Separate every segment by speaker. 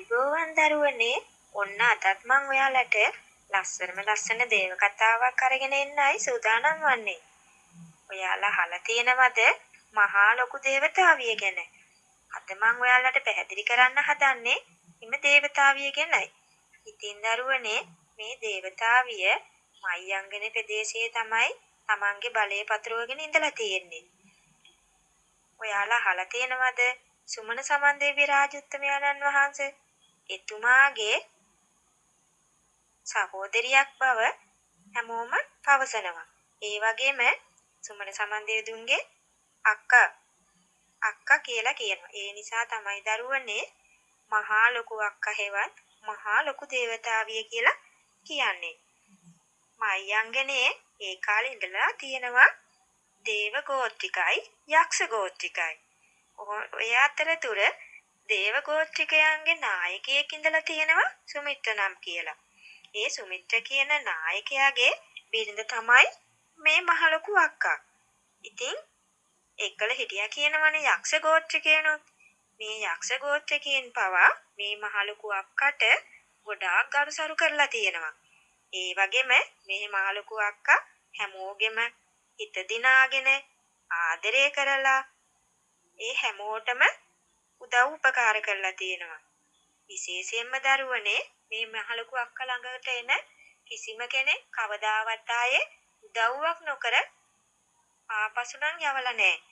Speaker 1: අයිබෝවන් දරුවනේ ඔන්න අදත් මං ඔයාලට ලස්සන දේව කතාවක් අරගෙන එන්නයි සූදානම් වන්නේ. ඔයාලා අහලා තියෙනවද මහා ලොකු දේවතාවිය ගැන? අද මං ඔයාලට පැහැදිලි කරන්න හදන්නේ හිම දේවතාවිය ගැනයි. ඉතින් දරුවනේ මේ දේවතාවිය මයංගන ප්‍රදේශයේ තමයි තමන්ගේ බලය පතුරවගෙන ඉඳලා තියෙන්නේ. ඔයාලා අහලා තියෙනවද සුමන සමන්දේවි රාජුත්තමයන්න් වහන්සේ එතුමාගේ සහෝදරියක් බව හැමෝම පවසනවා. ඒ වගේම සුමන සමන්දේවිදුන්ගේ අක්කා කියලා කියනවා. ඒ නිසා තමයි දරුවනේ මහා ලොකු අක්කා හෙවත් මහා ලොකු දේවතාවිය කියලා කියන්නේ. මයංගනේ ඒ කාලේ ඉඳලා තියෙනවා දේව ගෝත්‍රිකයි යක්ෂ ගෝත්‍රිකයි. ඔය අතරතුර දේව ගෝත්‍රිකයන්ගේ නායකයෙක් ඉඳලා තියෙනවා සුමිත්‍ර නම් කියලා. ඒ සුමිත්‍ර කියන නායකයාගේ බිරිඳ තමයි මේ මහලොකු අක්කා. ඉතින් එක්කල හිටියා කියනවනේ යක්ෂ ගෝත්‍රිකයනොත්. මේ යක්ෂ ගෝත්‍රිකයන් පවා මේ මහලොකු අක්කට ගොඩාක් ගරුසරු කරලා තියෙනවා. ඒ වගේම මේ මහලොකු අක්කා හැමෝගෙම හිත දිනාගෙන ආදරය කරලා ඒ හැමෝටම උදව් උපකාර කරලා තියෙනවා. විශේෂයෙන්ම දරුවනේ මේ මහලොකු අක්කා ළඟට එන කිසිම කෙනෙක් කවදාවත් ආයේ උදව්වක් නොකර ආපසු නම් යවලා නැහැ.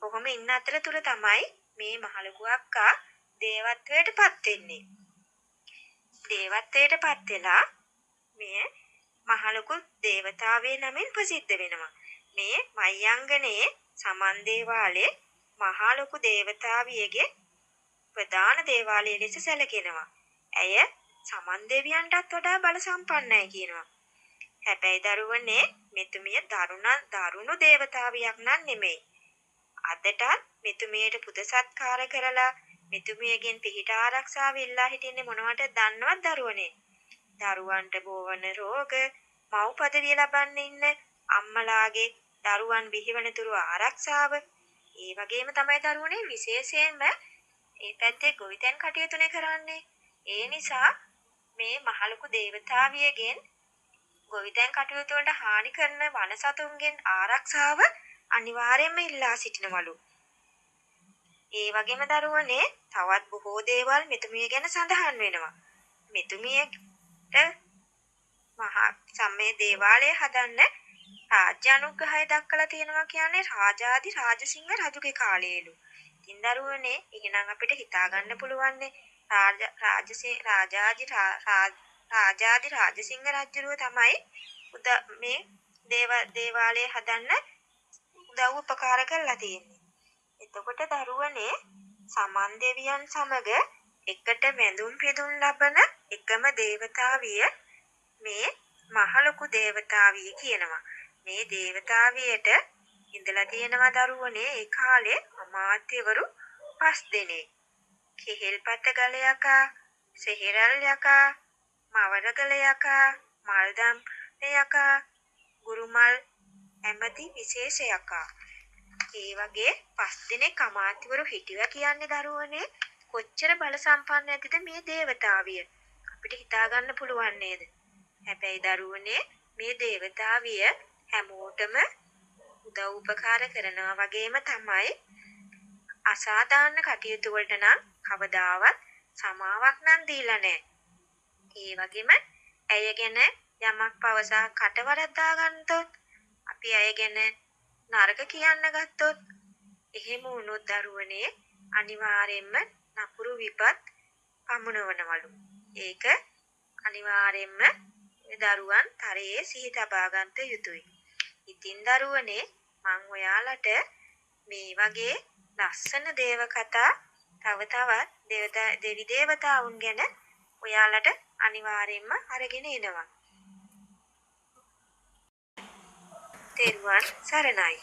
Speaker 1: කොහොම ඉන්න අතරතුර තමයි මේ මහලොකු අක්කා දේවත්වයටපත් වෙන්නේ. දේවත්වයටපත් වෙලා මේ මහලොකු දේවතාවය නමින් ප්‍රසිද්ධ වෙනවා. මේ මයංගනේ සමන් දේවාලයේ මහා ලොකු දේවතාවියගේ ප්‍රධාන දේවාලය ලෙස සැලකෙනවා. ඇය සමන් දෙවියන්ටත් වඩා බල සම්පන්නයි කියනවා. හැබැයි දරුවනේ මෙතුමිය දරුණු දේවතාවියක් නන් නෙමෙයි. අදටත් මෙතුමියට පුද සත්කාර කරලා මෙතුමියගෙන් පිහිට ආරක්ෂාව ඉල්ලා හිටින්නේ මොනවට දන්නවත් දරුවනේ? දරුවන්ට බෝවන රෝග, මව් පදවිය ලබන්න ඉන්න අම්මලාගේ දරුවන් බිහිවන තුරු ආරක්ෂාව. ඒ වගේම තමයි දරුවනේ විශේෂයෙන්ම ඒ පැත්තේ ගොවිතැන් කටයුතුනේ කරන්නේ. ඒ නිසා මේ මහලොකු දේවතාවියගෙන් ගොවිතැන් කටයුතු වලට හානි කරන වනසතුන්ගෙන් ආරක්ෂාව අනිවාර්යයෙන්ම ඉල්ලා සිටිනවලු. ඒ වගේම දරුවනේ තවත් බොහෝ දේවල් මෙතුමිය ගැන සඳහන් වෙනවා. මෙතුමියට මහා සම්මේ දේවාලය හදන්න රාජ්‍ය අනුග්‍රහය දක්වලා තියෙනවා කියන්නේ රාජාදි රාජසිංහ රජුගේ කාලයේලු. ඉතින් දරුවනේ එහෙනම් අපිට හිතා ගන්න පුළුවන්නේ රාජාදි රාජසිංහ රජුරුව තමයි මේ දේවාලය හදන්න උදව් උපකාර කරලා තියෙන්නේ. එතකොට දරුවනේ සමන් දෙවියන් සමග එකට වැඳුම් පිදුම් ලබන එකම දේවතාවිය මේ මහලොකු දේවතාවිය කියනවා. මේ දේවතාවියට ඉඳලා තියෙනවා දරුවනේ ඒ කාලේ අමාත්‍යවරු 5 දෙනෙක්. කෙහෙල්පත ගල යකා, සෙහෙරල් යකා, මවරගල යකා, මල්දම් යකා, ගුරුමල් ඇමති විශේෂ යකා. ඒ වගේ 5 දෙනෙක් අමාත්‍යවරු හිටියා කියන්නේ දරුවනේ කොච්චර බල සම්පන්න ඇතිද මේ දේවතාවිය? අපිට හිතා ගන්න පුළුවන් නේද? හැබැයි දරුවනේ මේ දේවතාවිය හැමෝටම උදව් උපකාර කරනවා වගේම තමයි අසාධාරණ කටයුතු වලට නම් කවදාවත් සමාවක් නම් දීලා නැහැ. ඒ වගේම ඇය ගැන යමක් පවසා කටවරද්දා ගන්නතොත් අපි ඇය ගැන නරක කියන්න ගත්තොත් එහෙම වුණොත් දරුවනේ අනිවාර්යයෙන්ම නපුරු විපත් පමුණවනවලු. ඒක අනිවාර්යයෙන්ම දරුවන් තරයේ සිහි තබා ගන්නට යුතුයි. ඉතින් දරුවනේ මම ඔයාලට මේ වගේ ලස්සන දේව කතා තවත් දෙවි දේවතාවුන් ගැන ඔයාලට අනිවාර්යයෙන්ම අරගෙන එනවා. තෙරුවන් සරණයි.